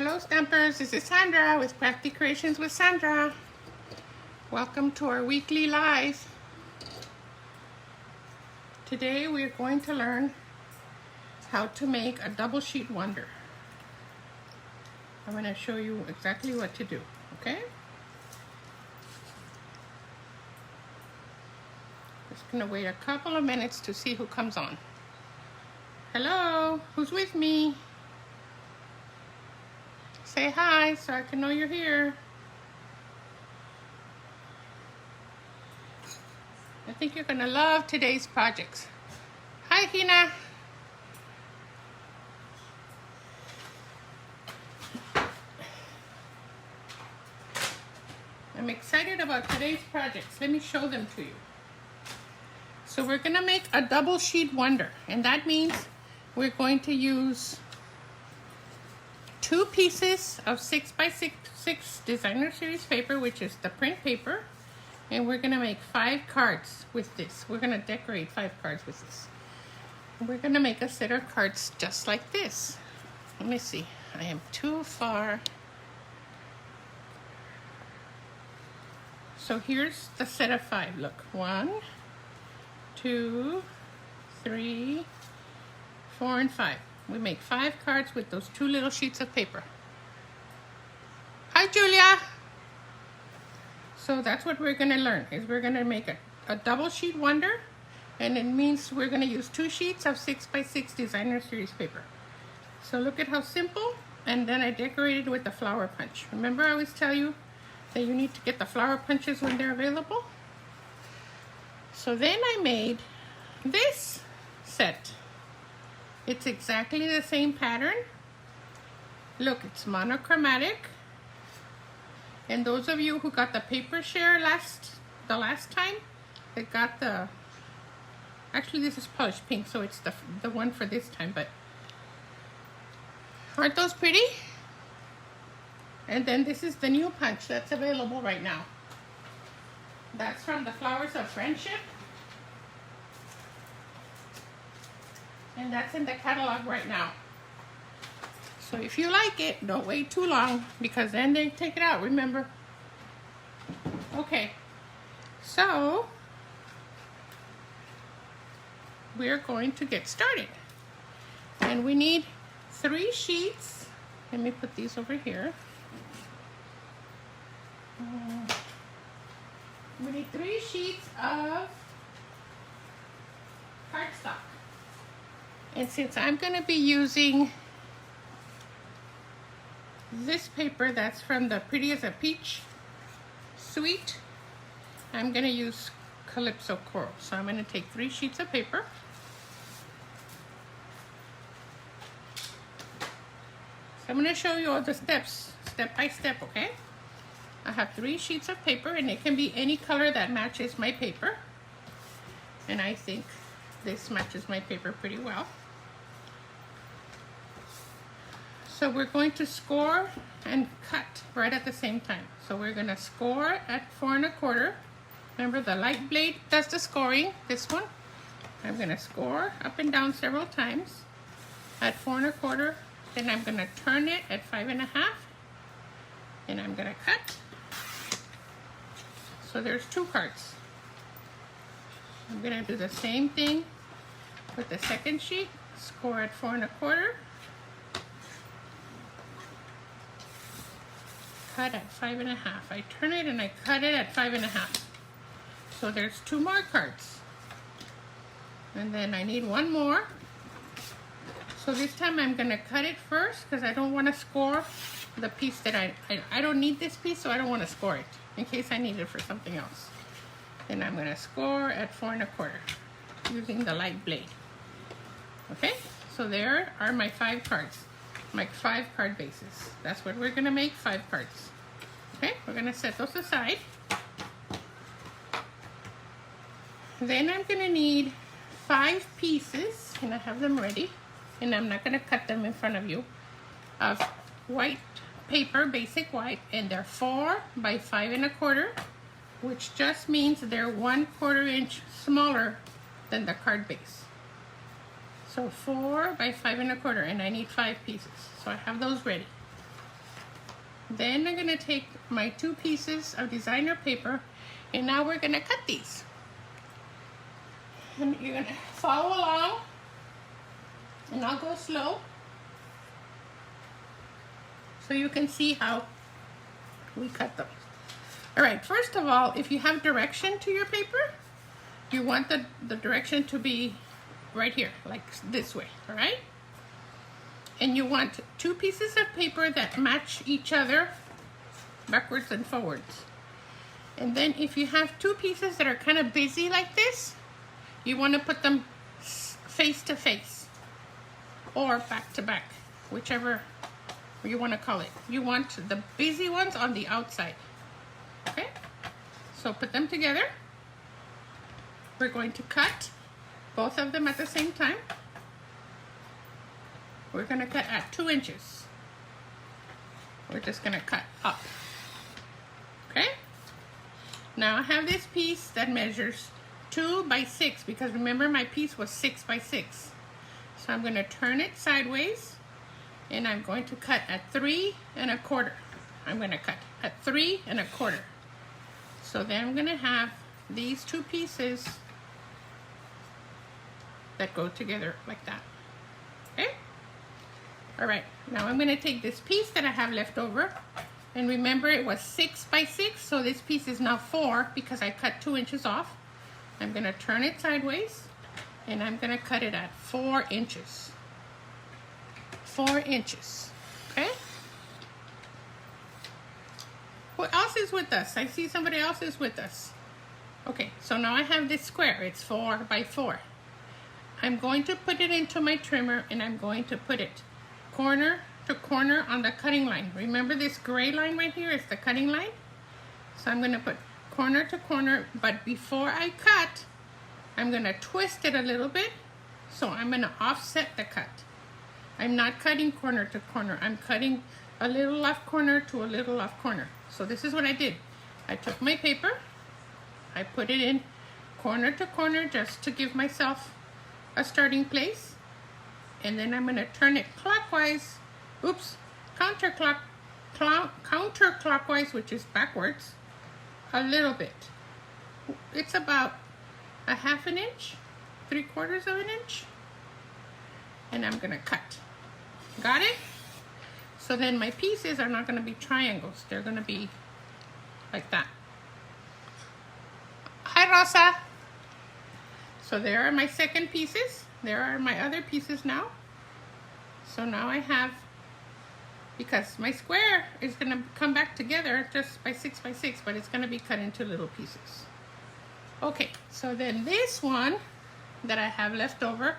Hello Stampers, this is Sandra with Krafty Kreations with Sandra. Welcome to our weekly live. Today we're going to learn how to make a double sheet wonder. I'm going to show you exactly what to do, okay? Just going to wait a couple of minutes to see who comes on. Hello, who's with me? Say hi so I can know you're here. I think you're gonna love today's projects. Hi, Hina. I'm excited about today's projects. Let me show them to you. So we're gonna make a double sheet wonder, and that means we're going to use 2 pieces of 6x6 designer series paper, which is the print paper, and we're gonna make 5 cards with this. We're gonna decorate 5 cards with this. We're gonna make a set of cards just like this. Let me see, I am too far. So here's the set of 5. Look, 1, 2, 3, 4, and 5. We make 5 cards with those 2 little sheets of paper. Hi, Julia. So that's what we're gonna learn, is we're gonna make a double sheet wonder, and it means we're gonna use 2 sheets of 6x6 designer series paper. So look at how simple, and then I decorated with the flower punch. Remember I always tell you that you need to get the flower punches when they're available? So then I made this set. It's exactly the same pattern. Look, it's monochromatic. And those of you who got the paper share the last time, they got the, actually this is polished pink, so it's the one for this time, but aren't those pretty? And then this is the new punch that's available right now. That's from the Flowers of Friendship. And that's in the catalog right now. So if you like it, don't wait too long, because then they take it out, remember? Okay, so we're going to get started. And we need 3 sheets. Let me put these over here. We need 3 sheets of cardstock. And since I'm going to be using this paper that's from the Pretty as a Peach suite, I'm going to use Calypso Coral. So I'm going to take 3 sheets of paper. So I'm going to show you all the steps, step by step, okay? I have 3 sheets of paper, and it can be any color that matches my paper. And I think this matches my paper pretty well. So we're going to score and cut right at the same time. So we're gonna score at 4 1/4. Remember, the light blade does the scoring, this one. I'm gonna score up and down several times at 4 1/4. Then I'm gonna turn it at 5 1/2. And I'm gonna cut. So there's 2 cards. I'm gonna do the same thing with the second sheet. Score at 4 1/4. Cut at 5 1/2. I turn it and I cut it at 5 1/2. So there's 2 more cards. And then I need 1 more. So this time I'm gonna cut it first, because I don't want to score the piece that I don't need this piece, so I don't want to score it in case I need it for something else. Then I'm gonna score at 4 1/4 using the light blade. Okay, so there are my 5 cards. My 5 card bases. That's what we're gonna make, 5 cards. Okay, we're gonna set those aside. Then I'm gonna need 5 pieces, and I have them ready, and I'm not gonna cut them in front of you, of white paper, basic white, and they're 4 by 5 1/4, which just means they're 1/4 inch smaller than the card base. So 4 by 5 1/4, and I need 5 pieces. So I have those ready. Then I'm gonna take my 2 pieces of designer paper, and now we're gonna cut these. And you're gonna follow along, and I'll go slow so you can see how we cut them. All right, first of all, if you have direction to your paper, you want the direction to be right here, like this way, all right? And you want 2 pieces of paper that match each other backwards and forwards. And then if you have 2 pieces that are kind of busy like this, you want to put them face to face or back to back, whichever you want to call it. You want the busy ones on the outside. Okay? So put them together. We're going to cut both of them at the same time. We're going to cut at 2 inches. We're just going to cut up. Okay? Now I have this piece that measures 2 by 6, because remember my piece was 6 by 6. So I'm going to turn it sideways, and I'm going to cut at 3 1/4. I'm going to cut at 3 1/4. So then I'm going to have these 2 pieces that go together like that. Okay? All right, now I'm going to take this piece that I have left over, and remember it was 6 by 6, so this piece is now 4 because I cut 2 inches off. I'm going to turn it sideways, and I'm going to cut it at 4 inches. 4 inches, okay? Who else is with us? I see somebody else is with us. Okay, so now I have this square. It's 4 by 4. I'm going to put it into my trimmer, and I'm going to put it corner to corner on the cutting line. Remember this gray line right here is the cutting line? So I'm going to put corner to corner, but before I cut, I'm going to twist it a little bit. So I'm going to offset the cut. I'm not cutting corner to corner. I'm cutting a little off corner to a little off corner. So this is what I did. I took my paper, I put it in corner to corner just to give myself a starting place, and then I'm going to turn it clockwise, counterclockwise, which is backwards, a little bit. It's about a 1/2 inch, 3/4 of an inch, and I'm going to cut. Got it? So then my pieces are not going to be triangles. They're going to be like that. Hi, Rosa. So there are my second pieces. There are my other pieces now. So now I have, because my square is going to come back together just by 6 by 6, but it's going to be cut into little pieces. Okay, so then this one that I have left over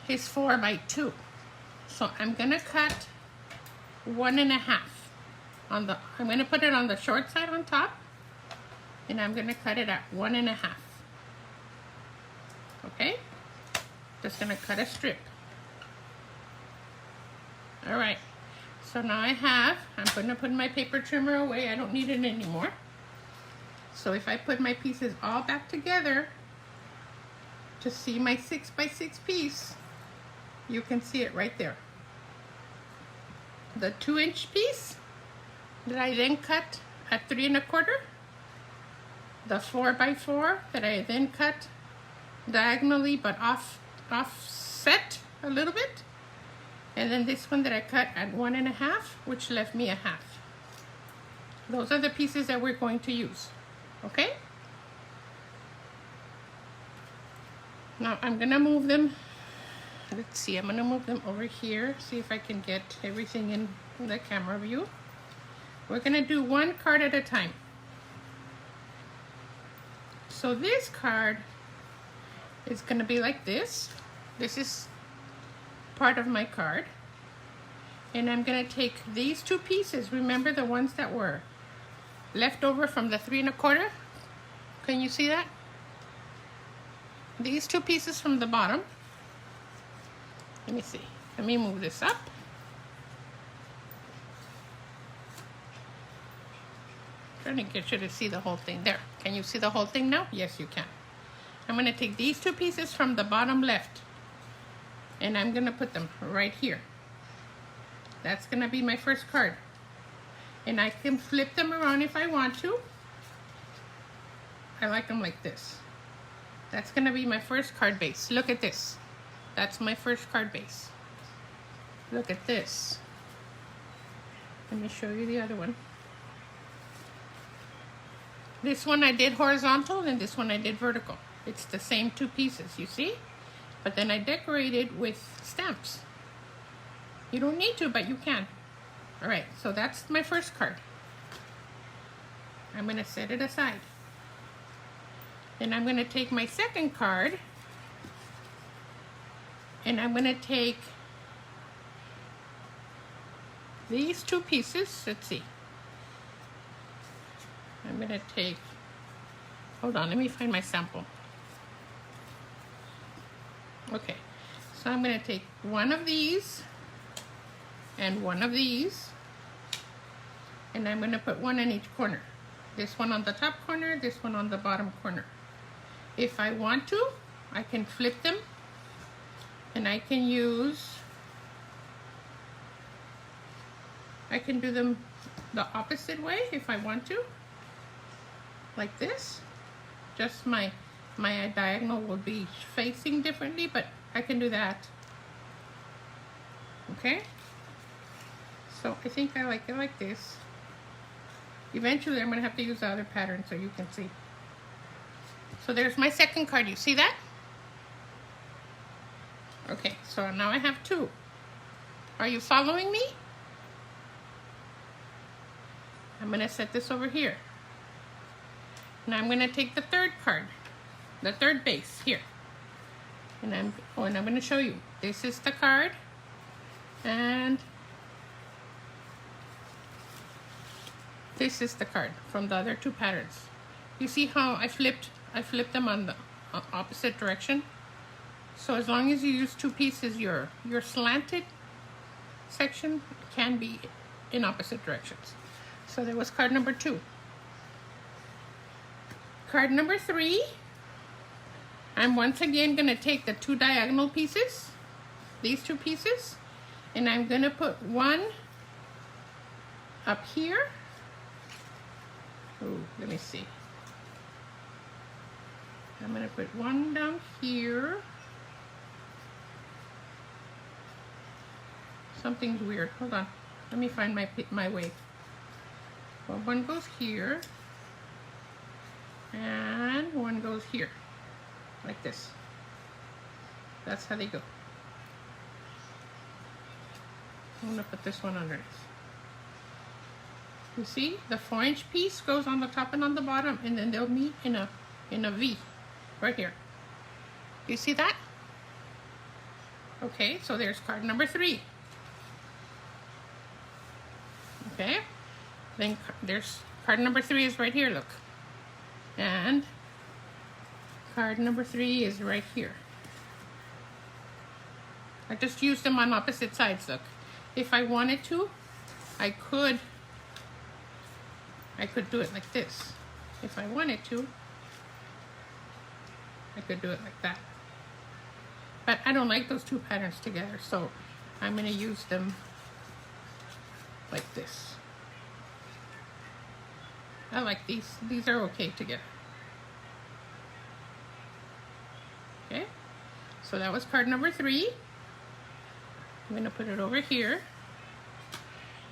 is 4 by 2. So I'm going to cut 1 1/2 on the, I'm going to put it on the short side on top, and I'm going to cut it at 1 1/2. Okay? Just going to cut a strip. All right. So now I'm going to put my paper trimmer away. I don't need it anymore. So if I put my pieces all back together to see my 6 by 6 piece, you can see it right there. The 2-inch piece that I then cut at 3 1/4. The 4 by 4 that I then cut diagonally but offset a little bit. And then this one that I cut at 1 1/2, which left me a 1/2. Those are the pieces that we're going to use. Okay? Now I'm gonna move them. Let's see, I'm gonna move them over here, see if I can get everything in the camera view. We're gonna do one card at a time. So this card is gonna be like this. This is part of my card. And I'm gonna take these 2 pieces. Remember the ones that were left over from the 3 1/4? Can you see that? These 2 pieces from the bottom. Let me see. Let me move this up. Trying to get you to see the whole thing. There. Can you see the whole thing now? Yes, you can. I'm going to take these 2 pieces from the bottom left, and I'm going to put them right here. That's gonna be my first card. And I can flip them around if I want to. I like them like this. That's gonna be my first card base. Look at this. That's my first card base. Look at this. Let me show you the other one. This one I did horizontal and this one I did vertical. It's the same two pieces, you see? But then I decorated with stamps. You don't need to, but you can. All right, so that's my first card. I'm gonna set it aside. Then I'm gonna take my second card and I'm gonna take these two pieces. Let's see. I'm gonna take, hold on, let me find my sample. Okay, so I'm gonna take one of these and one of these, and I'm gonna put one in each corner. This one on the top corner, this one on the bottom corner. If I want to, I can flip them, and I can do them the opposite way if I want to, like this. Just my diagonal will be facing differently, but I can do that. Okay? So I think I like it like this. Eventually I'm gonna have to use the other pattern so you can see. So there's my second card, you see that? Okay, so now I have two. Are you following me? I'm gonna set this over here. Now I'm gonna take the third card, the third base here. And I'm gonna show you. This is the card, and this is the card from the other two patterns. You see how I flipped them on the opposite direction? So as long as you use two pieces, your slanted section can be in opposite directions. So there was card number 2. Card number 3, I'm once again gonna take the two diagonal pieces, these two pieces, and I'm gonna put one up here. Oh, let me see. I'm gonna put one down here. Something's weird. Hold on. Let me find my way. Well, one goes here, and one goes here, like this. That's how they go. I'm gonna put this one under this. You see, the 4-inch piece goes on the top and on the bottom, and then they'll meet in a V, right here. You see that? Okay, so there's card number 3. Okay, then there's card number 3 is right here, look. And card number 3 is right here. I just used them on opposite sides, look. If I wanted to, I could do it like this. If I wanted to, I could do it like that. But I don't like those two patterns together, so I'm gonna use them like this. I like these. These are okay together. Okay, so that was card number 3. I'm gonna put it over here.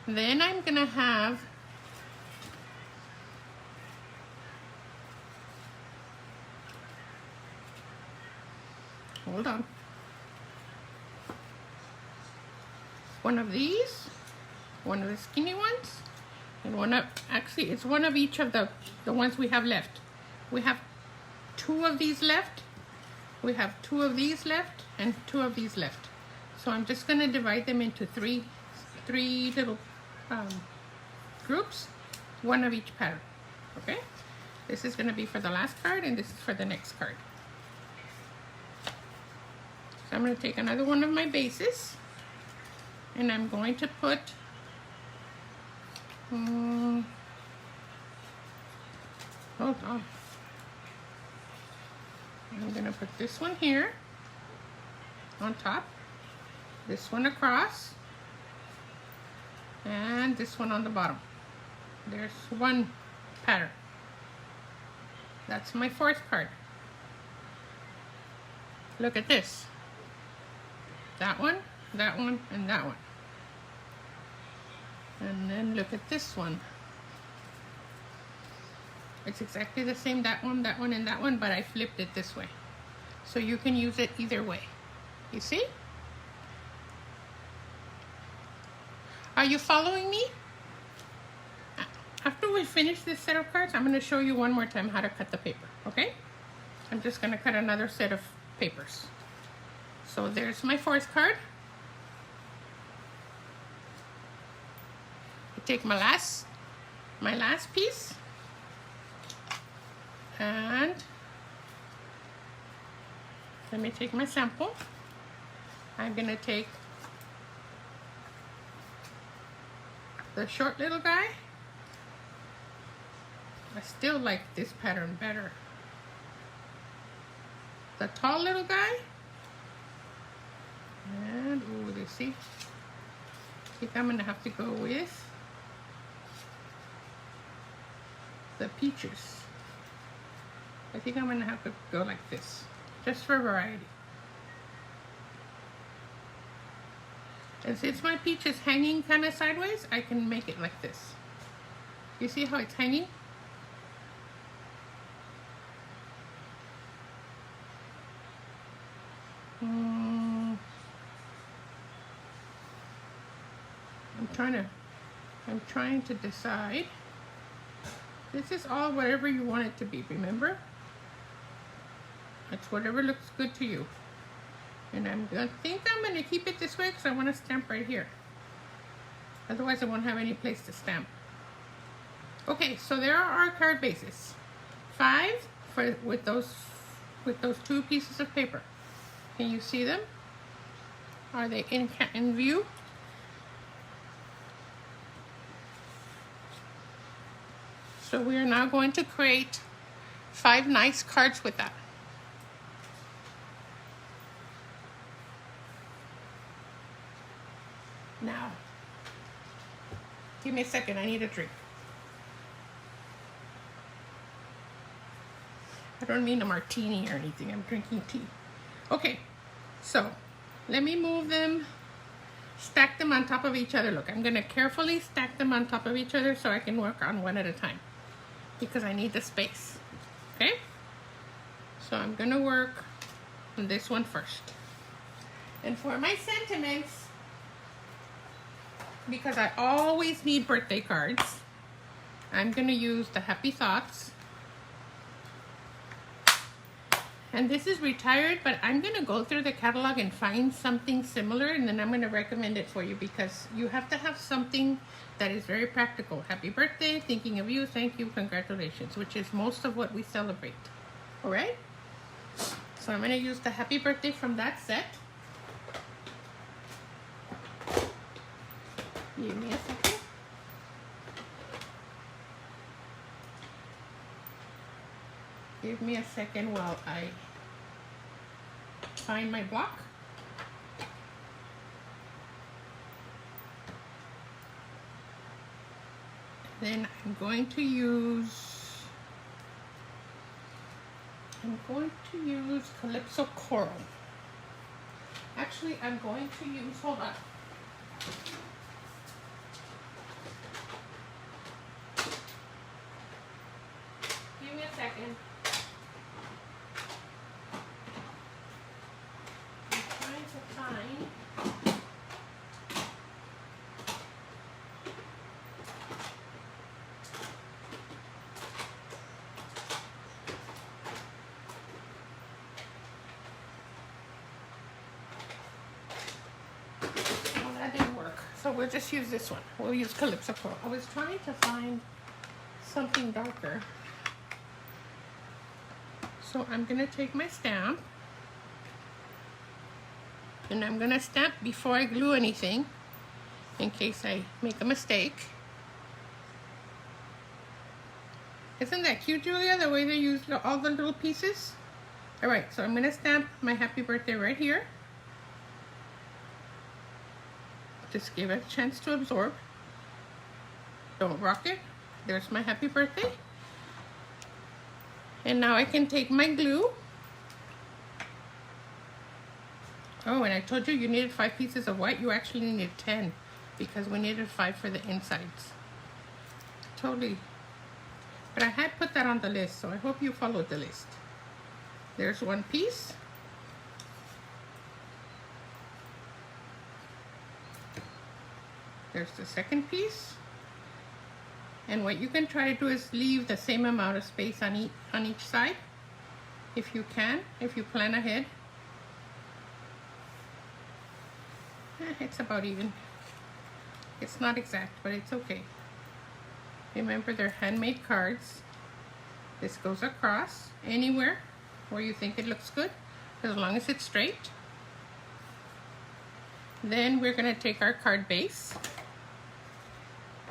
Then I'm gonna have hold on. One of these, one of the skinny ones, and one of, actually it's one of each of the ones we have left. We have 2 of these left, we have 2 of these left, and 2 of these left. So I'm just gonna divide them into three little groups, one of each pattern, okay? This is gonna be for the last card, and this is for the next card. So I'm gonna take another one of my bases, and I'm going to put hold on. I'm gonna put this one here on top, this one across, and this one on the bottom. There's one pattern. That's my fourth card. Look at this. That one, and that one. And then look at this one. It's exactly the same, that one, and that one, but I flipped it this way. So you can use it either way. You see? Are you following me? After we finish this set of cards, I'm going to show you one more time how to cut the paper, okay? I'm just going to cut another set of papers. So there's my fourth card. I take my last piece, and let me take my sample. I'm going to take the short little guy. I still like this pattern better. The tall little guy. And, ooh, you see? I think I'm going to have to go with the peaches. I think I'm going to have to go like this, just for variety. And since my peach is hanging kind of sideways, I can make it like this. You see how it's hanging? I'm trying to decide. This is all whatever you want it to be, remember? It's whatever looks good to you. And I think I'm going to keep it this way because I want to stamp right here. Otherwise I won't have any place to stamp. Okay, so there are our card bases. 5 with those 2 pieces of paper. Can you see them? Are they in view? So we are now going to create 5 nice cards with that. Now, give me a second, I need a drink. I don't mean a martini or anything, I'm drinking tea. Okay, so let me move them, stack them on top of each other. Look, I'm gonna carefully stack them on top of each other so I can work on one at a time because I need the space, okay? So I'm gonna work on this one first. And for my sentiments, because I always need birthday cards, I'm gonna use the Happy Thoughts. And this is retired, but I'm gonna go through the catalog and find something similar, and then I'm gonna recommend it for you because you have to have something that is very practical. Happy birthday, thinking of you, thank you, congratulations, which is most of what we celebrate. All right? So I'm gonna use the Happy Birthday from that set. Give me a second. Give me a second while I find my block. Then I'm going to use Calypso Coral. Actually, I'm going to use, hold on. Give me a second. I'm trying to find so we'll just use this one. We'll use Calypso Coral. I was trying to find something darker. So I'm gonna take my stamp and I'm gonna stamp before I glue anything in case I make a mistake. Isn't that cute, Julia, the way they use all the little pieces? All right, so I'm gonna stamp my happy birthday right here. Just give it a chance to absorb. Don't rock it. There's my happy birthday. And now I can take my glue. Oh, and I told you needed 5 pieces of white. You actually needed 10 because we needed 5 for the insides. Totally. But I had put that on the list, so I hope you followed the list. There's one piece. There's the second piece. And what you can try to do is leave the same amount of space on each side. If you can, if you plan ahead. It's about even. It's not exact, but it's okay. Remember, they're handmade cards. This goes across anywhere where you think it looks good, as long as it's straight. Then we're going to take our card base,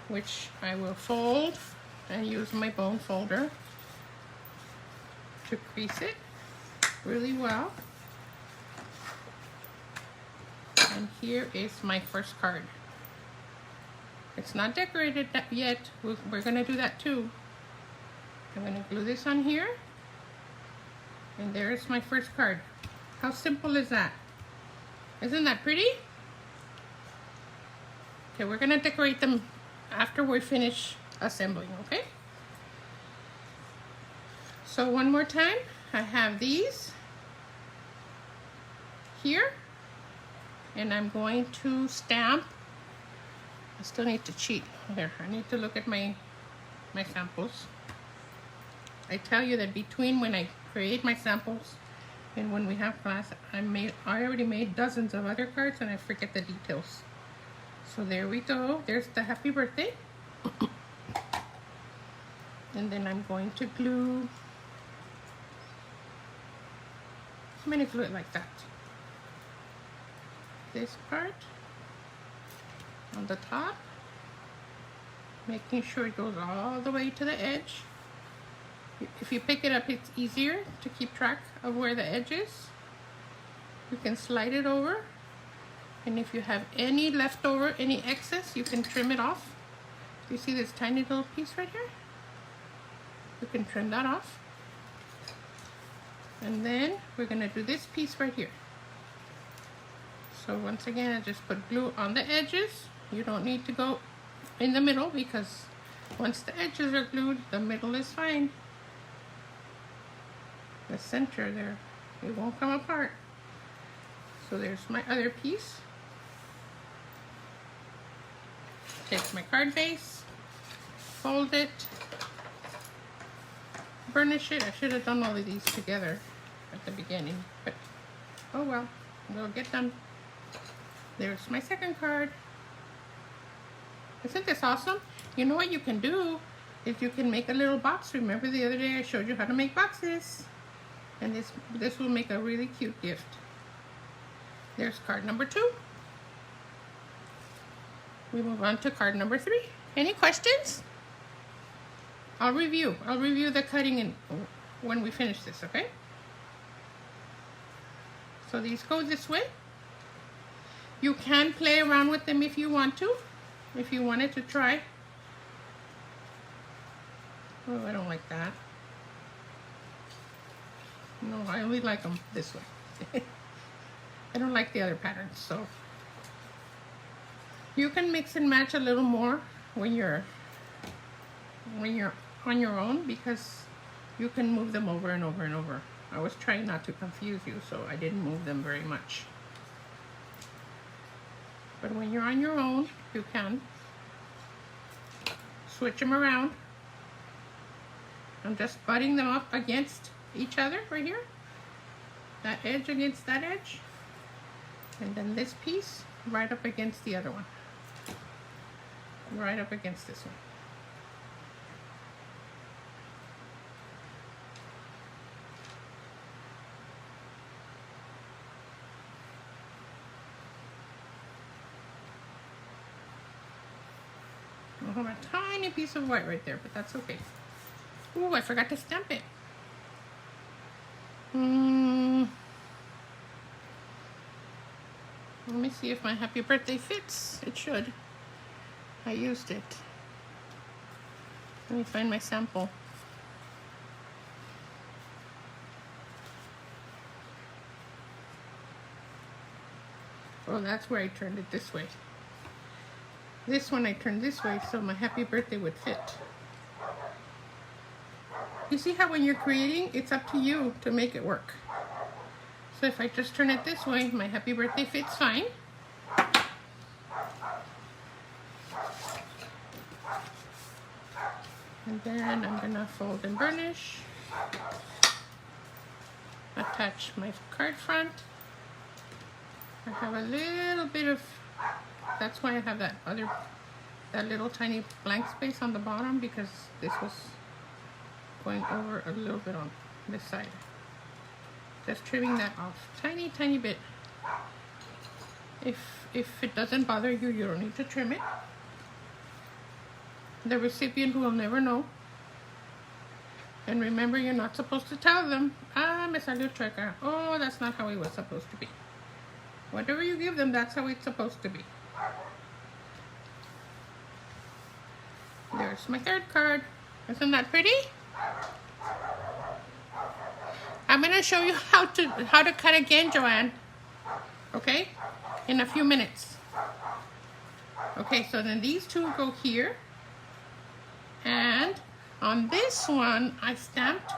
which I will fold and use my bone folder to crease it really well. And here is my first card. It's not decorated yet. We're going to do that too. I'm going to glue this on here. And there's my first card. How simple is that? Isn't that pretty? Okay, we're going to decorate them after we finish assembling, okay? So one more time, I have these here. And I'm going to stamp. I still need to cheat. There, I need to look at my samples. I tell you that between when I create my samples and when we have class, I already made dozens of other cards and I forget the details. So there we go. There's the happy birthday. And then I'm going to glue. I'm going to glue it like that. This part on the top, making sure it goes all the way to the edge. If you pick it up, it's easier to keep track of where the edge is. You can slide it over, and if you have any leftover, any excess, you can trim it off. You see this tiny little piece right here? You can trim that off. And then we're going to do this piece right here. So once again, I just put glue on the edges. You don't need to go in the middle because once the edges are glued, the middle is fine. The center there, it won't come apart. So there's my other piece. Take my card base, fold it, burnish it. I should have done all of these together at the beginning, but oh well, we'll get done. There's my second card. Isn't this awesome? You know what you can do is you can make a little box. Remember the other day I showed you how to make boxes? And this will make a really cute gift. There's card number 2. We move on to card number 3. Any questions? I'll review the cutting when we finish this, okay? So these go this way. You can play around with them if you want to, if you wanted to try. Oh, I don't like that. No, I only like them this way. I don't like the other patterns, so. You can mix and match a little more when you're on your own because you can move them over and over and over. I was trying not to confuse you, so I didn't move them very much. But when you're on your own, you can switch them around. I'm just butting them up against each other right here. That edge against that edge. And then this piece right up against the other one. Right up against this one. I have a tiny piece of white right there, but that's okay. Ooh, I forgot to stamp it. Let me see if my happy birthday fits. It should. I used it. Let me find my sample. Oh, that's where I turned it this way. This one I turned this way so my happy birthday would fit. You see how when you're creating, it's up to you to make it work. So if I just turn it this way, my happy birthday fits fine. And then I'm gonna fold and burnish. Attach my card front. I have a little bit of, that's why I have that little tiny blank space on the bottom, because this was going over a little bit on this side. Just trimming that off, tiny bit. If it doesn't bother you, you don't need to trim it. The recipient will never know. And remember, you're not supposed to tell them, ah, me salió chueca. Oh, that's not how it was supposed to be. Whatever you give them, that's how it's supposed to be. There's my third card. Isn't that pretty? I'm gonna show you how to cut again, Joanne. Okay? In a few minutes. Okay, so then these two go here. And on this one, I stamped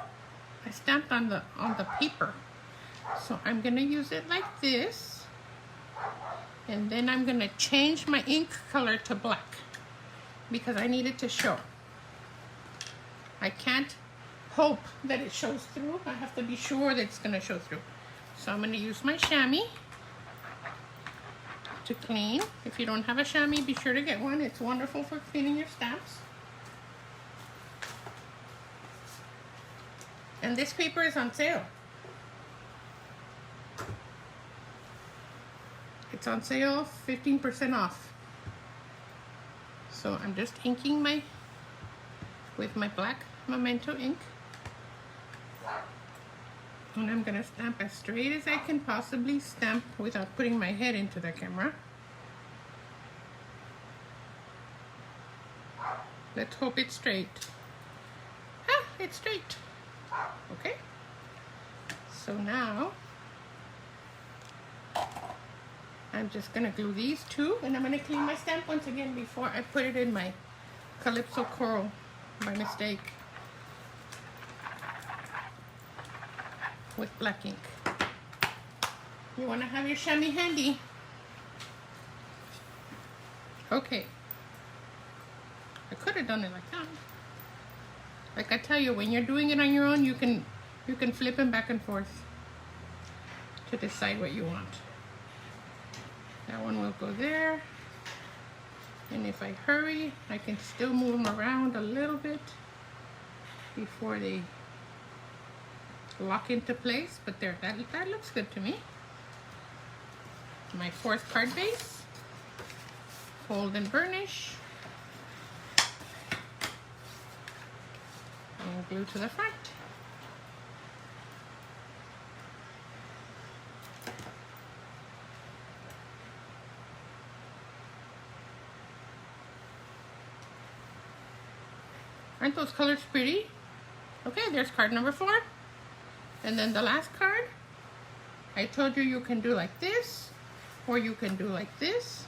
on the paper. So I'm gonna use it like this. And then I'm gonna change my ink color to black because I need it to show. I can't hope that it shows through. I have to be sure that it's gonna show through. So I'm gonna use my chamois to clean. If you don't have a chamois, be sure to get one. It's wonderful for cleaning your stamps. And this paper is on sale. It's on sale, 15% off. So I'm just inking with my black Memento ink. And I'm gonna stamp as straight as I can possibly stamp without putting my head into the camera. Let's hope it's straight. Ah, it's straight. Okay. So now, I'm just gonna glue these two, and I'm gonna clean my stamp once again before I put it in my Calypso Coral by mistake with black ink. You wanna have your chamois handy. Okay. I could have done it like that. Like I tell you, when you're doing it on your own, you can flip them back and forth to decide what you want. That one will go there. And if I hurry, I can still move them around a little bit before they lock into place. But there, that looks good to me. My fourth card base. Fold and burnish. And glue to the front. Aren't those colors pretty? Okay, there's card number 4. And then the last card, I told you can do like this, or you can do like this.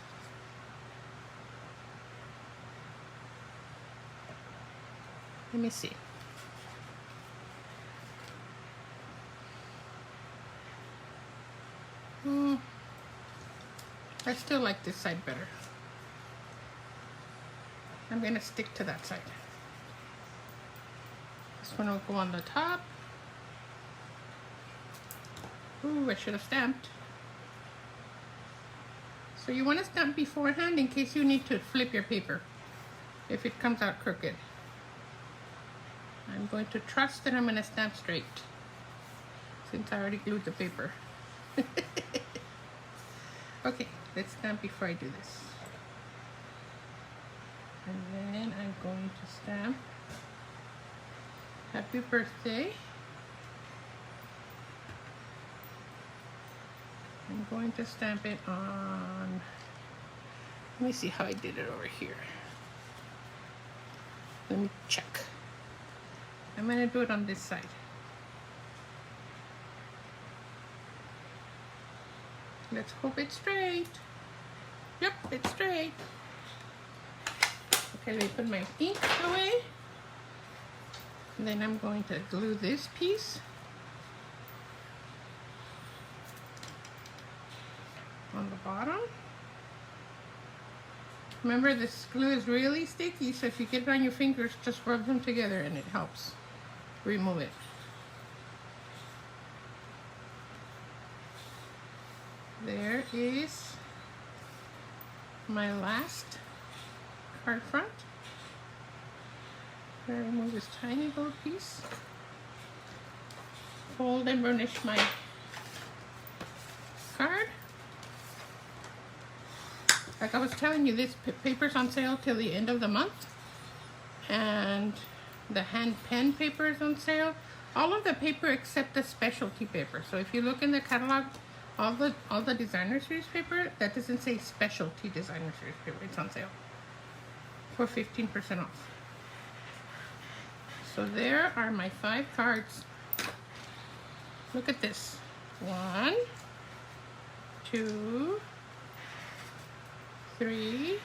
Let me see. I still like this side better. I'm gonna stick to that side. This one will go on the top. Ooh, I should have stamped. So you want to stamp beforehand in case you need to flip your paper if it comes out crooked. I'm going to trust that I'm going to stamp straight since I already glued the paper. Okay, let's stamp before I do this. And then I'm going to stamp Happy Birthday. I'm going to stamp it on, let me see how I did it over here. Let me check. I'm gonna do it on this side. Let's hope it's straight. Yep, it's straight. Okay, let me put my ink away. And then I'm going to glue this piece on the bottom. Remember, this glue is really sticky, so if you get it on your fingers, just rub them together and it helps remove it. There is my last card front. I remove this tiny little piece. Fold and burnish my card. Like I was telling you, this paper's on sale till the end of the month. And the hand pen paper is on sale. All of the paper except the specialty paper. So if you look in the catalog, all the designer series paper, that doesn't say specialty designer series paper. It's on sale for 15% off. So there are my 5 cards. Look at this. 1, 2, 3,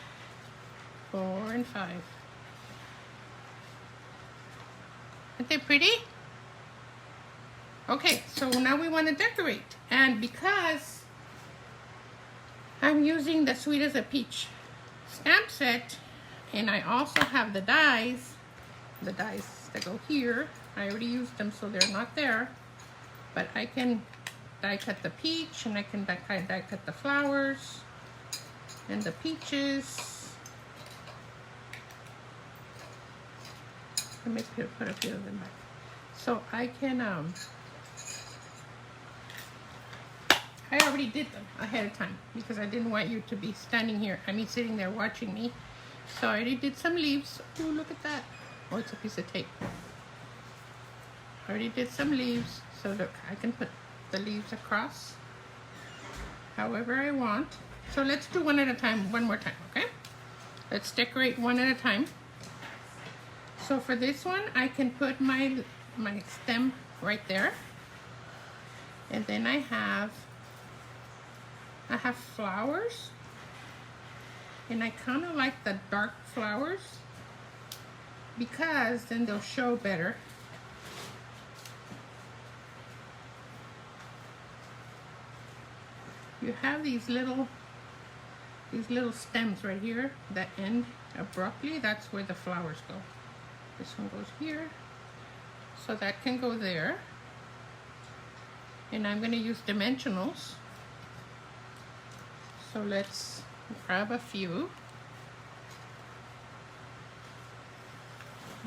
4, and 5. Aren't they pretty? Okay, so now we want to decorate. And because I'm using the Sweet as a Peach stamp set, and I also have the dies that go here. I already used them, so they're not there. But I can die cut the peach, and I can die cut the flowers and the peaches. Let me put a few of them back. So I can, I already did them ahead of time because I didn't want you to be standing here, sitting there watching me. So I already did some leaves. Oh, look at that. Oh, it's a piece of tape. I already did some leaves. So look, I can put the leaves across however I want. So let's do one at a time, one more time, okay? Let's decorate one at a time. So for this one, I can put my stem right there. And then I have flowers. And I kind of like the dark flowers because then they'll show better. You have these little stems right here that end abruptly. That's where the flowers go. This one goes here, so that can go there. And I'm going to use dimensionals. So let's grab a few.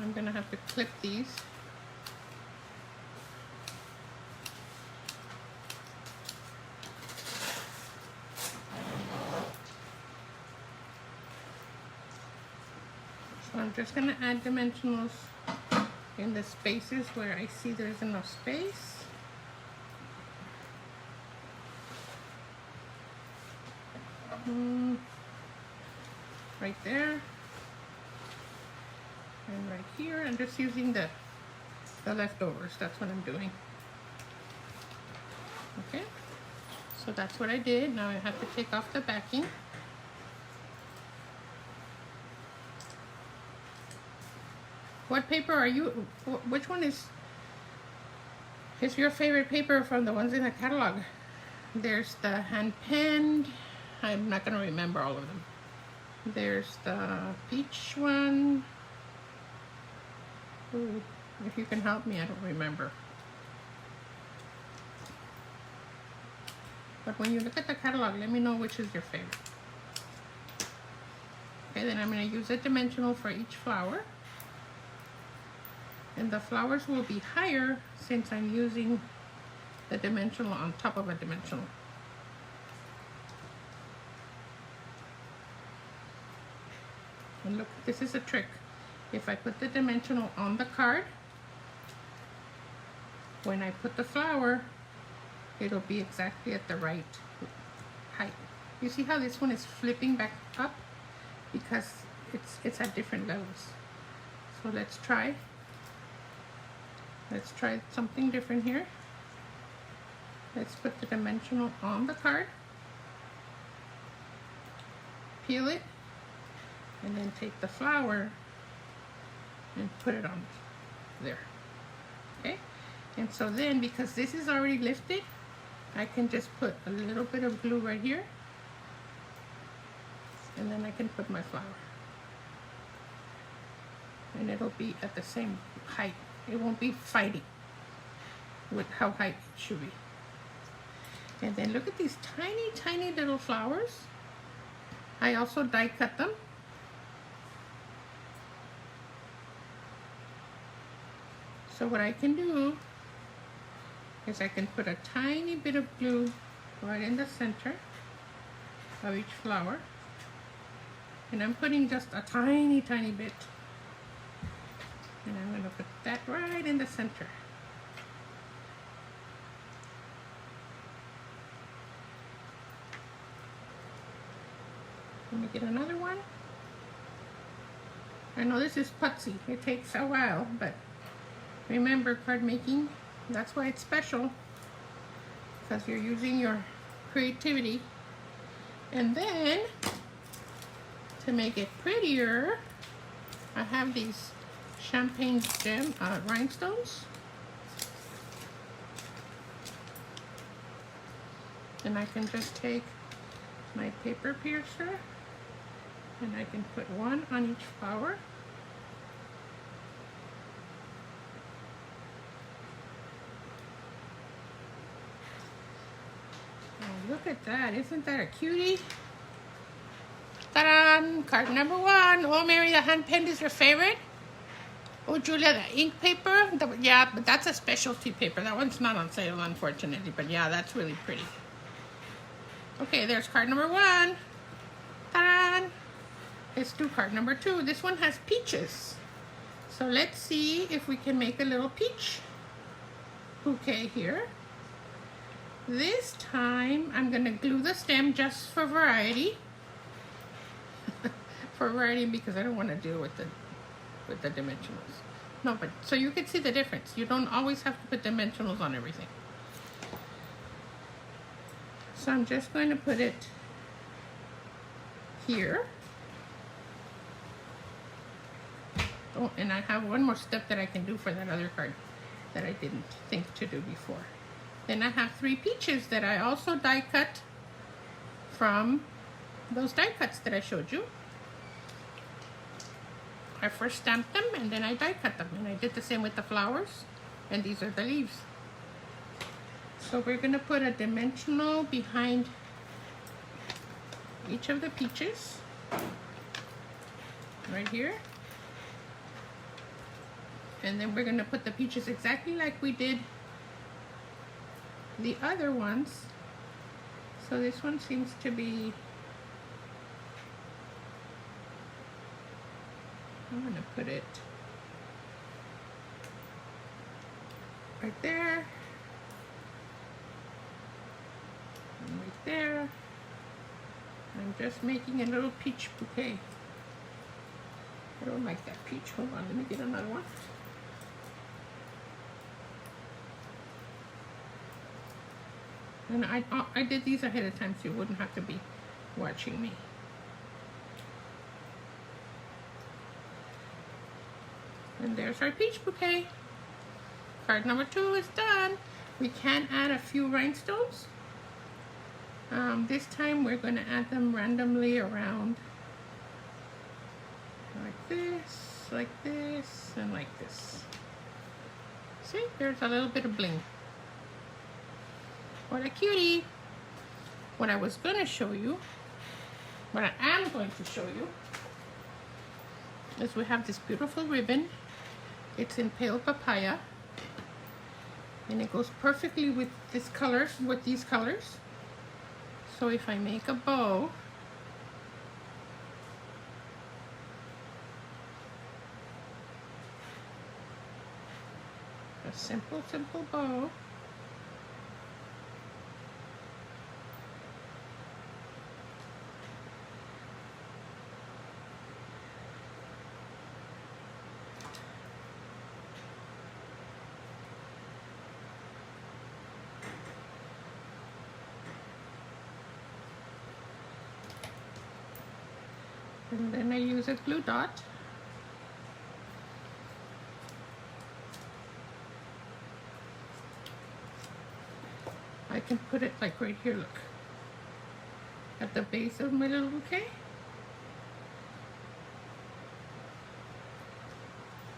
I'm going to have to clip these. So I'm just going to add dimensionals in the spaces where I see there's enough space. Right there and right here. I'm just using the leftovers. That's what I'm doing. Okay, so that's what I did. Now I have to take off the backing. What paper are you, which one is your favorite paper from the ones in the catalog? There's the hand penned. I'm not going to remember all of them. There's the peach one. Ooh, if you can help me, I don't remember. But when you look at the catalog, let me know which is your favorite. Okay, then I'm going to use a dimensional for each flower. And the flowers will be higher since I'm using the dimensional on top of a dimensional. And look, this is a trick. If I put the dimensional on the card, when I put the flower, it'll be exactly at the right height. You see how this one is flipping back up? Because it's at different levels. So let's try something different here. Let's put the dimensional on the card, peel it, and then take the flower and put it on there. Okay, and so then, because this is already lifted, I can just put a little bit of glue right here, and then I can put my flower, and it'll be at the same height. It won't be fighting with how high it should be. And then look at these tiny, tiny little flowers. I also die cut them. So what I can do is I can put a tiny bit of glue right in the center of each flower. And I'm putting just a tiny, tiny bit. And I'm going to put that right in the center. Let me get another one. I know this is putsy. It takes a while, but remember, card making, that's why it's special, because you're using your creativity. And then, to make it prettier, I have these champagne gem rhinestones. And I can just take my paper piercer and I can put one on each flower. Oh, look at that. Isn't that a cutie? Ta-da! Card number one. Oh, Mary, the hand pen is your favorite? Oh, Julia, the ink paper? Yeah, but that's a specialty paper. That one's not on sale, unfortunately. But yeah, that's really pretty. Okay, there's card number one. Ta-da! Let's do card number two. This one has peaches. So let's see if we can make a little peach bouquet here. This time, I'm going to glue the stem just for variety. For variety, because I don't want to deal with the dimensionals. No, but so you can see the difference. You don't always have to put dimensionals on everything. So I'm just going to put it here. Oh, and I have one more step that I can do for that other card that I didn't think to do before. Then I have 3 peaches that I also die cut from those die cuts that I showed you. I first stamped them and then I die cut them, and I did the same with the flowers, and these are the leaves. So we're going to put a dimensional behind each of the peaches right here, and then we're going to put the peaches exactly like we did the other ones. So this one seems to be, I'm going to put it right there, and right there. I'm just making a little peach bouquet. I don't like that peach. Hold on, let me get another one. And I did these ahead of time so you wouldn't have to be watching me. And there's our peach bouquet. Card number 2 is done. We can add a few rhinestones. This time we're going to add them randomly around, like this, and like this. See, there's a little bit of bling. What a cutie. What I was going to show you, what I am going to show you, is we have this beautiful ribbon. It's in pale papaya, and it goes perfectly with this color, with these colors. So if I make a bow, a simple bow, And then I use a glue dot. I can put it like right here, look. At the base of my little bouquet.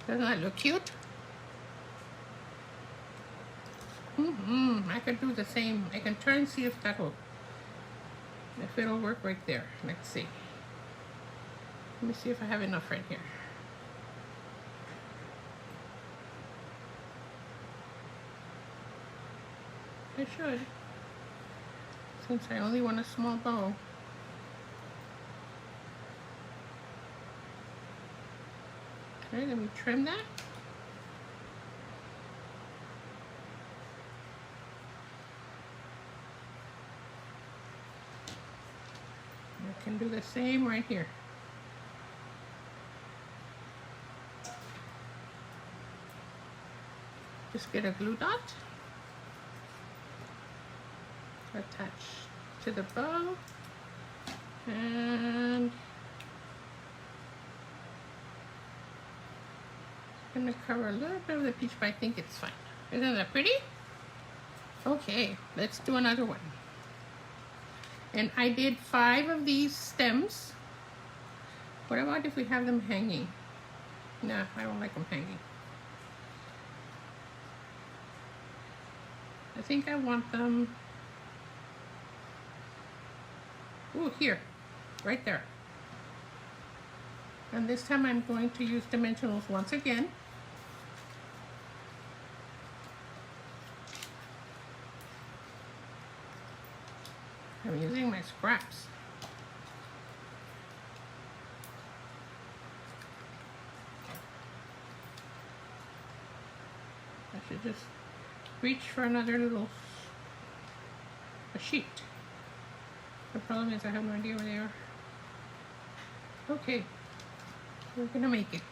Doesn't that look cute? I could do the same. I can try and see if it'll work right there. Let's see. Let me see if I have enough right here. I should, since I only want a small bow. Okay, let me trim that. I can do the same right here. Just get a glue dot, attach to the bow, and I'm going to cover a little bit of the peach, but I think it's fine. Isn't that pretty? Okay, let's do another one. And I did 5 of these stems. What about if we have them hanging? No, I don't like them hanging. I think I want them, ooh, here, right there. And this time I'm going to use dimensionals once again. I'm using my scraps. I should just reach for another little sheet. The problem is I have no idea where they are. Okay, we're gonna make it.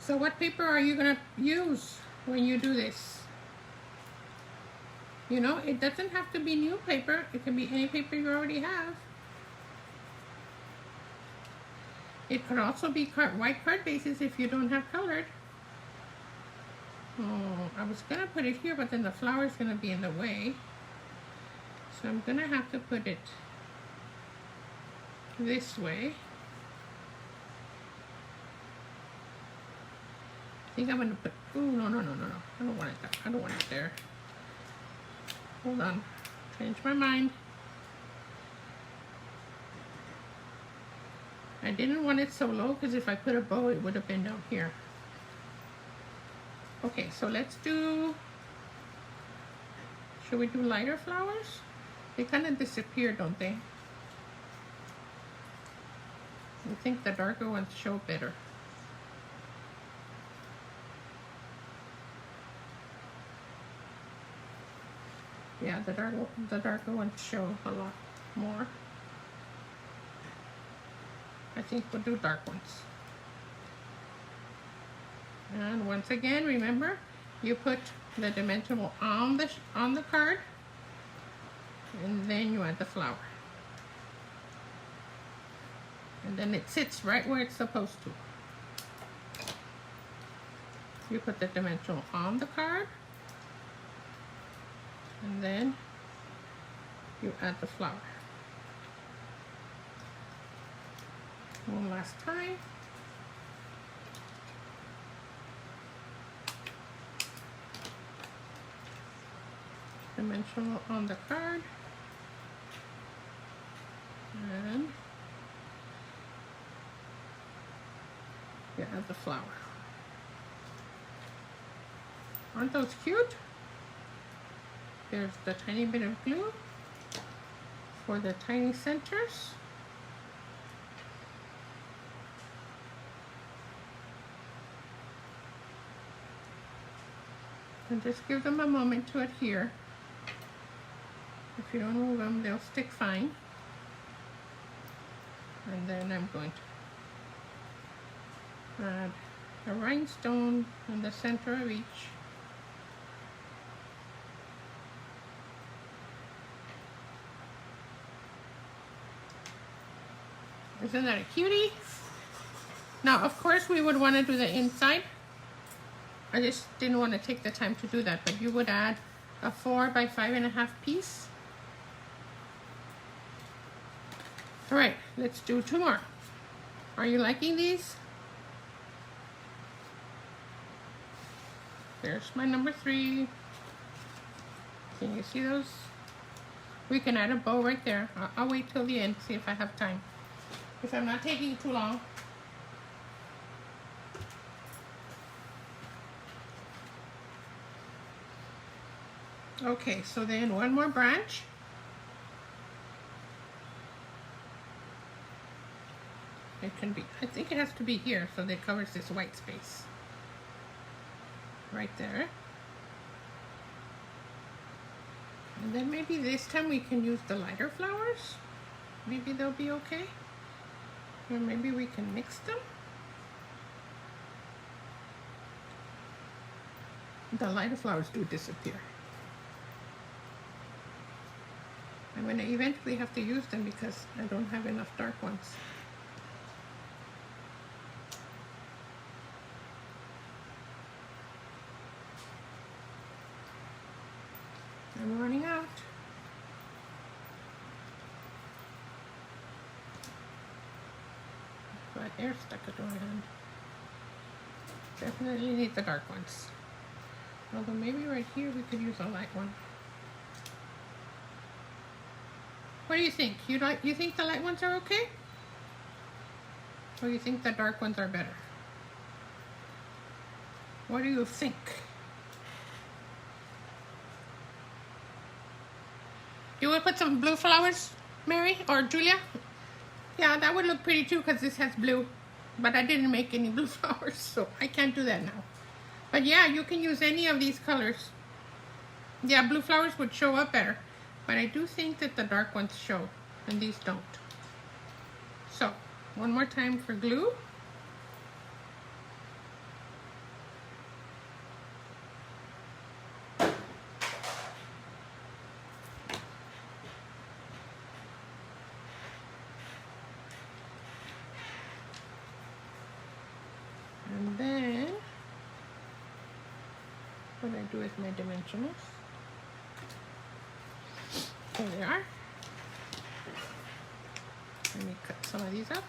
So what paper are you gonna use when you do this? You know, it doesn't have to be new paper. It can be any paper you already have. It could also be white card bases if you don't have colored. Oh, I was gonna put it here, but then the flower is gonna be in the way. So I'm gonna have to put it this way. I think I'm gonna put, oh, no. I don't want it there. I don't want it there. Hold on, change my mind. I didn't want it so low because if I put a bow, it would have been down here. Okay, so let's do, should we do lighter flowers? They kind of disappear, don't they? I think the darker ones show better. Yeah, the darker ones show a lot more. I think we'll do dark ones. And once again, remember, you put the dimensional on the card, and then you add the flower. And then it sits right where it's supposed to. You put the dimensional on the card, and then you add the flower. One last time. Dimensional on the card, and you add the flower. Aren't those cute? There's the tiny bit of glue for the tiny centers. And just give them a moment to adhere. If you don't move them, they'll stick fine. And then I'm going to add a rhinestone in the center of each. Isn't that a cutie? Now, of course, we would want to do the inside. I just didn't want to take the time to do that, but you would add a 4 by 5.5 piece. All right, let's do 2 more. Are you liking these? There's my number 3. Can you see those? We can add a bow right there. I'll wait till the end, see if I have time. If I'm not taking too long. Okay, so then one more branch. It can be, I think it has to be here so that it covers this white space. Right there. And then maybe this time we can use the lighter flowers. Maybe they'll be okay. Or maybe we can mix them. The lighter flowers do disappear. I'm going to eventually have to use them because I don't have enough dark ones. I'm running out. Got air stuck at my hand. Definitely need the dark ones. Although maybe right here we could use a light one. What do you think? You think the light ones are okay? Or you think the dark ones are better? What do you think? You would put some blue flowers, Mary or Julia? Yeah, that would look pretty too because this has blue. But I didn't make any blue flowers, so I can't do that now. But yeah, you can use any of these colors. Yeah, blue flowers would show up better. But I do think that the dark ones show, and these don't. So, one more time for glue. And then, what I do with my dimensionals. There they are. Let me cut some of these up.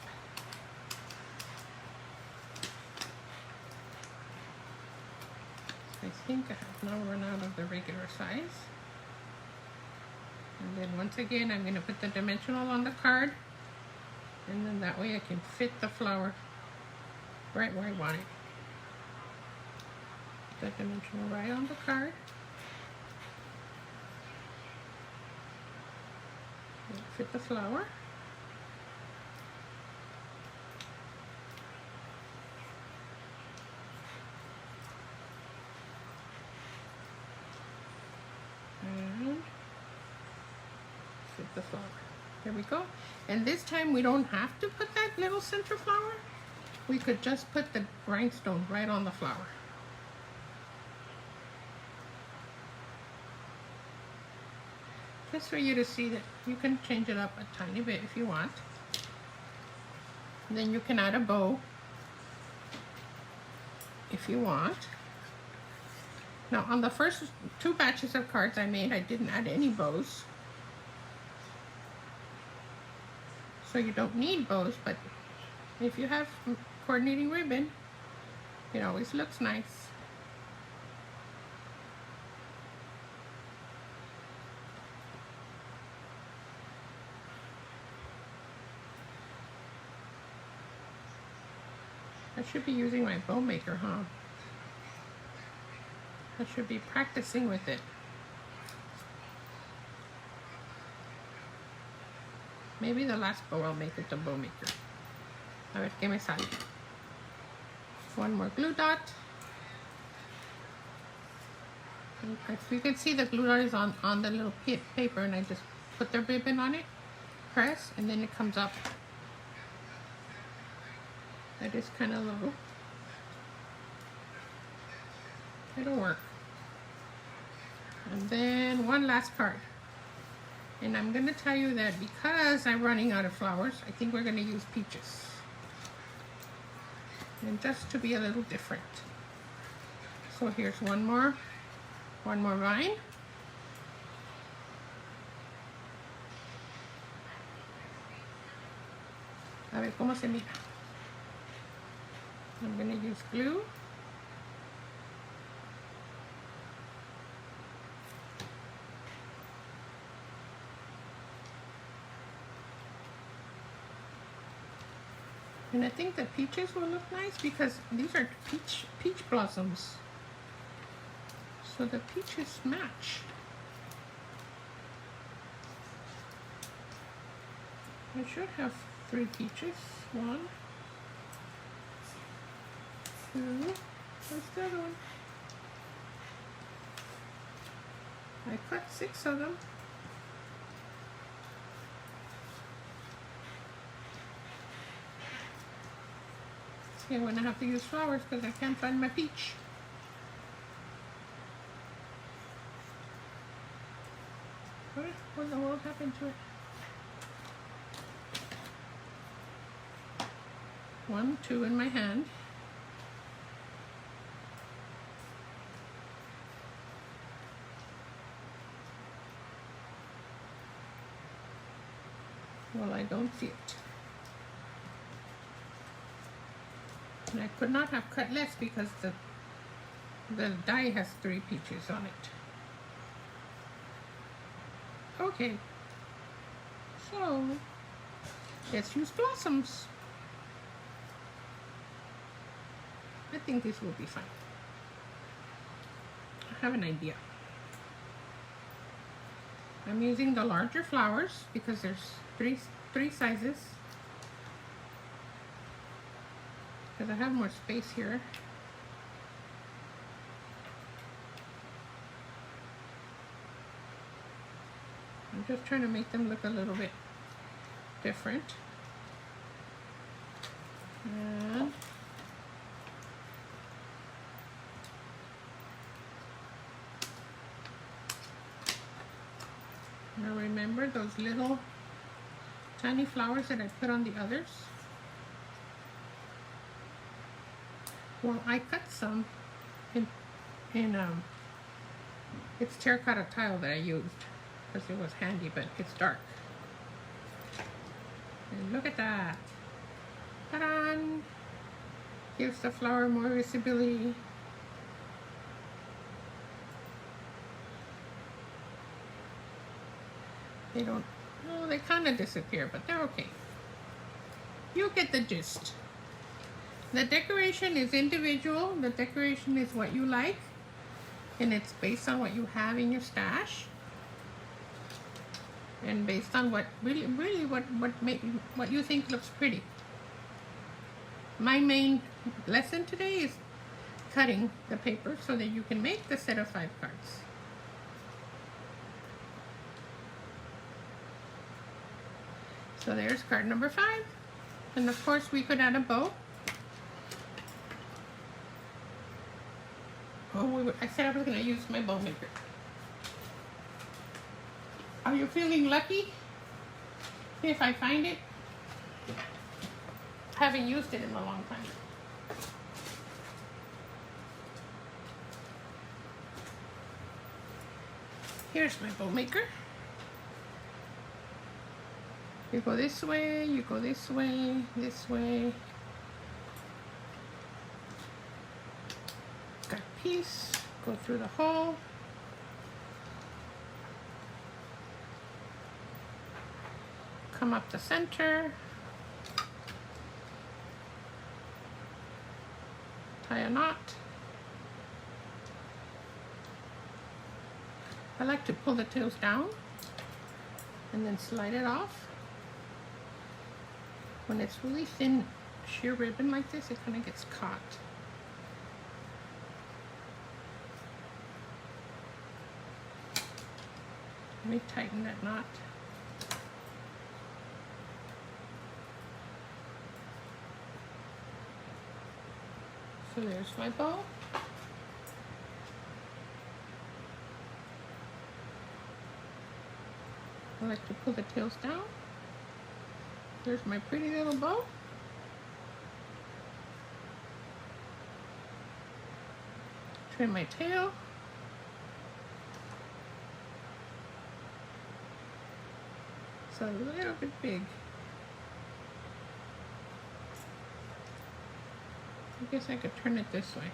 I think I have now run out of the regular size. And then once again, I'm going to put the dimensional on the card. And then that way I can fit the flower right where I want it. Put the dimensional right on the card. Fit the flower. And fit the flower. There we go. And this time we don't have to put that little center flower. We could just put the rhinestone right on the flower. Just for you to see that you can change it up a tiny bit if you want. And then you can add a bow if you want. Now on the first 2 batches of cards I made, I didn't add any bows. So you don't need bows, but if you have coordinating ribbon, it always looks nice. I should be using my bow maker, huh? I should be practicing with it. Maybe the last bow I'll make with the bow maker. A ver qué me sale. One more glue dot. And if you can see, the glue dot is on the little paper, and I just put the ribbon on it, press, and then it comes up. That is kind of low. It'll work. And then one last card. And I'm going to tell you that because I'm running out of flowers, I think we're going to use peaches. And just to be a little different. So here's one more vine. A ver cómo se mira. I'm going to use glue. And I think the peaches will look nice because these are peach blossoms. So the peaches match. I should have 3 peaches. 1, 2, where's the other one? I cut 6 of them. See, I'm gonna have to use flowers because I can't find my peach. What in the world happened to it? 1, 2 in my hand. Well, I don't see it. And I could not have cut less because the die has 3 peaches on it. Okay, so let's use blossoms. I think this will be fine. I have an idea. I'm using the larger flowers because there's three sizes. Because I have more space here. I'm just trying to make them look a little bit different. And now remember those little tiny flowers that I put on the others? Well, I cut some in it's terracotta tile that I used because it was handy, but it's dark. And look at that. Ta-da! Gives the flower more visibility. They don't, oh, they kind of disappear, but they're okay. You get the gist. The decoration is individual. The decoration is what you like, and it's based on what you have in your stash, and based on what really what you think looks pretty. My main lesson today is cutting the paper so that you can make the set of 5 cards. So there's card number 5, and of course we could add a bow. Oh, I said I was going to use my bow maker. Are you feeling lucky? If I find it, I haven't used it in a long time. Here's my bow maker. You go this way, you go this way, this way. Got a piece, go through the hole. Come up the center. Tie a knot. I like to pull the tails down and then slide it off. When it's really thin sheer ribbon like this, it kind of gets caught. Let me tighten that knot. So there's my bow. like to pull the tails down. There's my pretty little bow. Trim my tail. It's a little bit big. I guess I could turn it this way.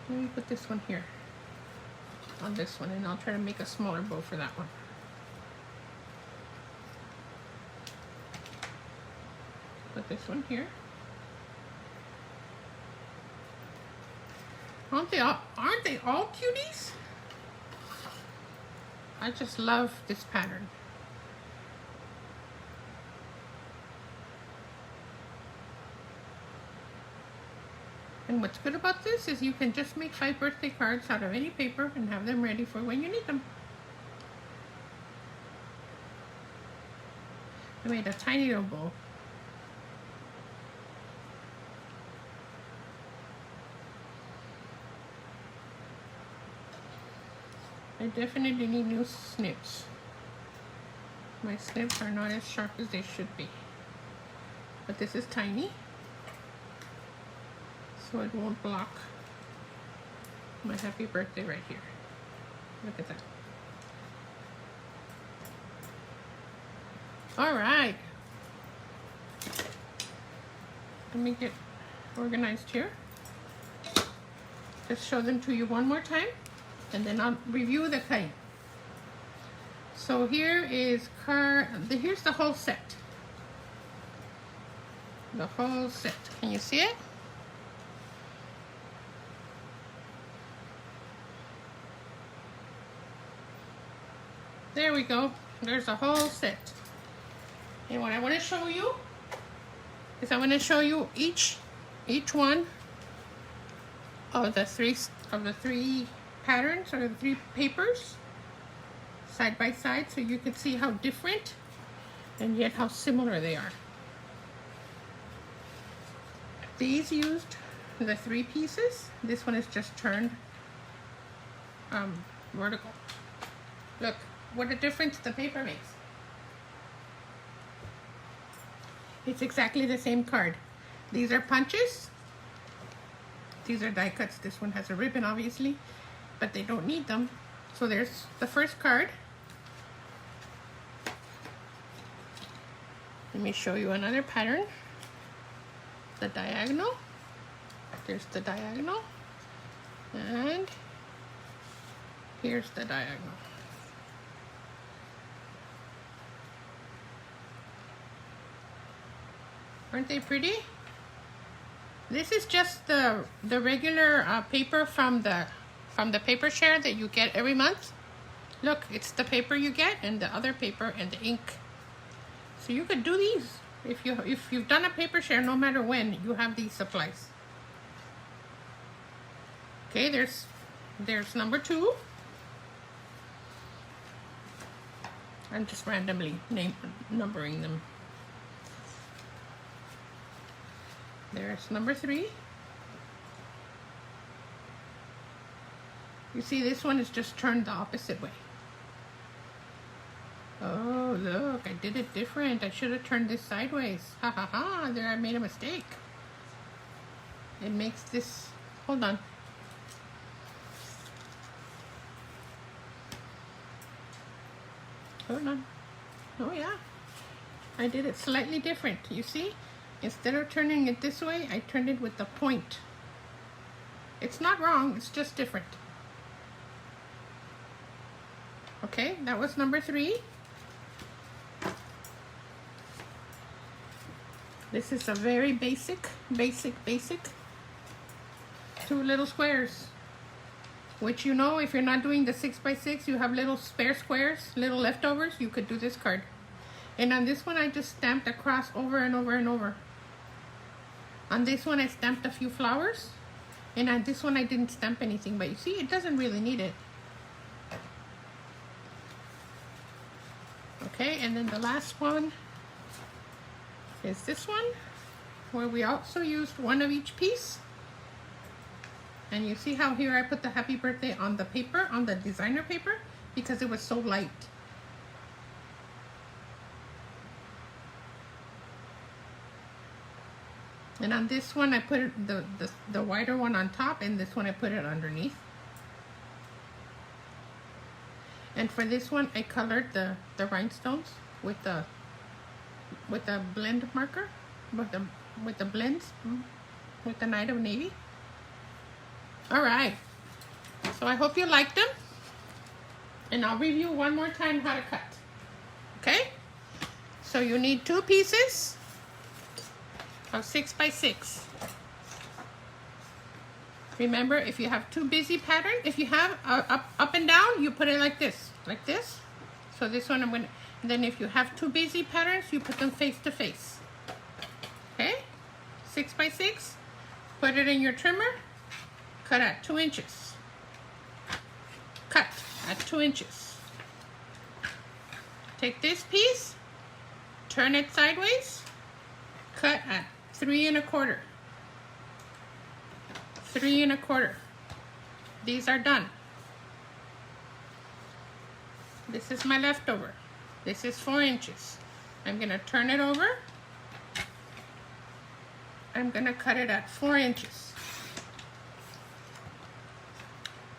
Let me put this one here on this one, and I'll try to make a smaller bow for that one. Put this one here. Aren't they all cuties? I just love this pattern. And what's good about this is you can just make 5 birthday cards out of any paper and have them ready for when you need them. I made a tiny little bow. I definitely need new snips. My snips are not as sharp as they should be. But this is tiny, so it won't block my happy birthday right here. Look at that. All right. Let me get organized here. Just show them to you one more time, and then I'll review the cutting. So here is here's the whole set. The whole set. Can you see it? There we go. There's a whole set. And what I want to show you is I want to show you each one of the three patterns or the 3 papers side by side, so you can see how different and yet how similar they are. These used the 3 pieces. This one is just turned vertical. Look what a difference the paper makes. It's exactly the same card. These are punches. These are die cuts. This one has a ribbon, obviously, but they don't need them. So there's the first card. Let me show you another pattern. The diagonal. There's the diagonal. And here's the diagonal. Aren't they pretty? This is just the regular paper from the paper share that you get every month. Look, it's the paper you get and the other paper and the ink. So you could do these if you've done a paper share, no matter when, you have these supplies. Okay, there's number 2. I'm just randomly numbering them. There's number 3. You see, this one is just turned the opposite way. Oh, look, I did it different. I should have turned this sideways. Ha ha ha, there I made a mistake. It makes this, hold on. Hold on. Oh yeah, I did it slightly different, you see? Instead of turning it this way, I turned it with the point. It's not wrong, it's just different. Okay, that was number 3. This is a very basic 2 little squares. Which, you know, if you're not doing the 6x6, you have little spare squares, little leftovers, you could do this card. And on this one, I just stamped across over and over and over. On this one, I stamped a few flowers. And on this one, I didn't stamp anything. But you see, it doesn't really need it. Okay, and then the last one is this one, where we also used one of each piece. And you see how here I put the happy birthday on the paper, on the designer paper, because it was so light. And on this one I put it, the whiter one on top, and this one I put it underneath. And for this one I colored the rhinestones with the blend marker, with the blends, with the Night of Navy. Alright, so I hope you liked them, and I'll review one more time how to cut. Okay, so you need 2 pieces of 6 by 6. Remember, if you have too busy pattern, if you have up and down, you put it like this. So this one I'm gonna, and then if you have too busy patterns, you put them face to face. Okay, 6 by 6, put it in your trimmer, cut at 2 inches. Cut at 2 inches. Take this piece, turn it sideways, cut at 3 1/4. 3 1/4. These are done. This is my leftover. This is 4 inches. I'm gonna turn it over. I'm gonna cut it at 4 inches.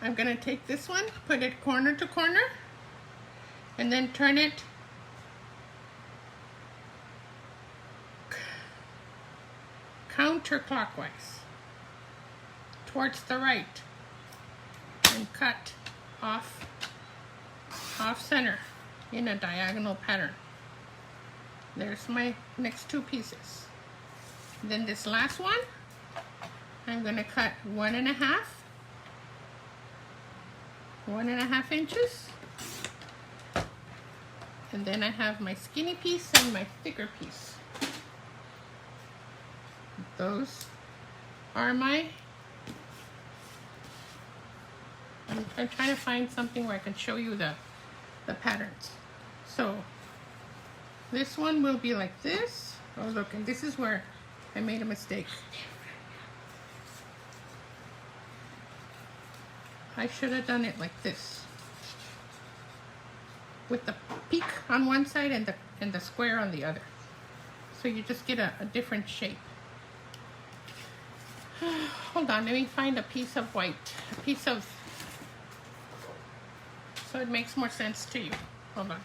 I'm gonna take this one, put it corner to corner, and then turn it counterclockwise towards the right, and cut off center in a diagonal pattern. There's my next 2 pieces. Then this last one, I'm going to cut 1 1/2 inches, and then I have my skinny piece and my thicker piece. Those are my, I'm trying to find something where I can show you the patterns. So this one will be like this. Oh look, and this is where I made a mistake. I should have done it like this, with the peak on one side and the square on the other. So you just get a different shape. Hold on, let me find a piece of white, so it makes more sense to you. Hold on.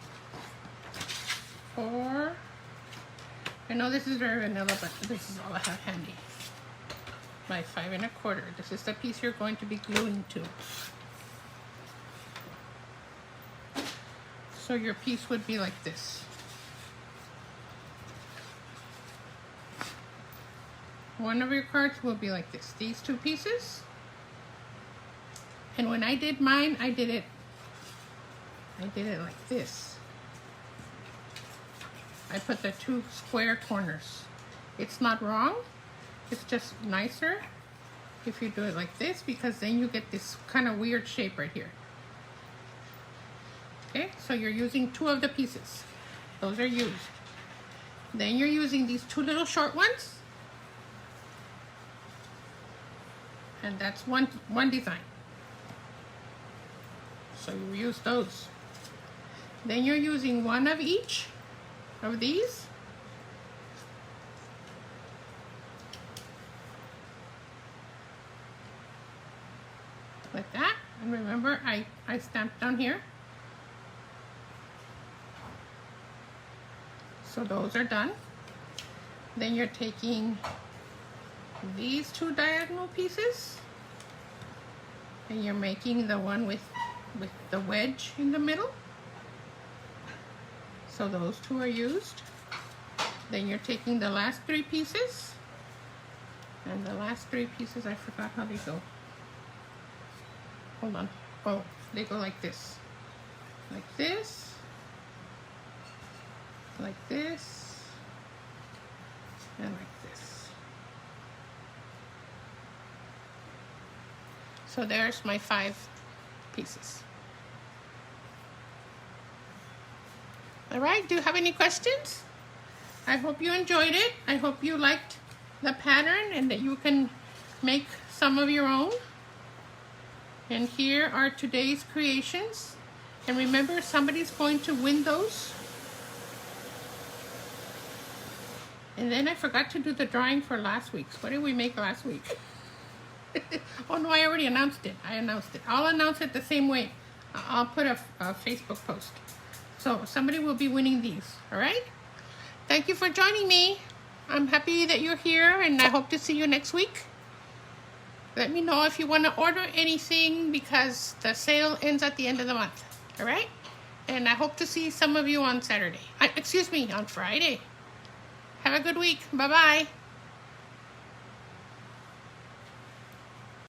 4. I know this is very vanilla, but this is all I have handy. My 5 1/4. This is the piece you're going to be gluing to. So your piece would be like this. One of your cards will be like this. These 2 pieces. And when I did mine, I did it like this. I put the 2 square corners. It's not wrong. It's just nicer if you do it like this, because then you get this kind of weird shape right here. Okay, so you're using 2 of the pieces. Those are used. Then you're using these 2 little short ones. And that's one design. So you use those. Then you're using 1 of each of these. Like that. And remember, I stamped down here. So those are done. Then you're taking these 2 diagonal pieces, and you're making the one with the wedge in the middle. So those 2 are used. Then you're taking the last 3 pieces, and the last 3 pieces, I forgot how they go. Hold on. Oh, they go like this. Like this. Like this. And like this. So there's my 5 pieces. Alright, do you have any questions? I hope you enjoyed it. I hope you liked the pattern and that you can make some of your own. And here are today's creations. And remember, somebody's going to win those. And then I forgot to do the drawing for last week's. What did we make last week? Oh no, I already announced it. I'll announce it the same way. I'll put a Facebook post. So somebody will be winning these, all right? Thank you for joining me. I'm happy that you're here, and I hope to see you next week. Let me know if you want to order anything, because the sale ends at the end of the month, all right? And I hope to see some of you on Saturday. On Friday. Have a good week. Bye-bye.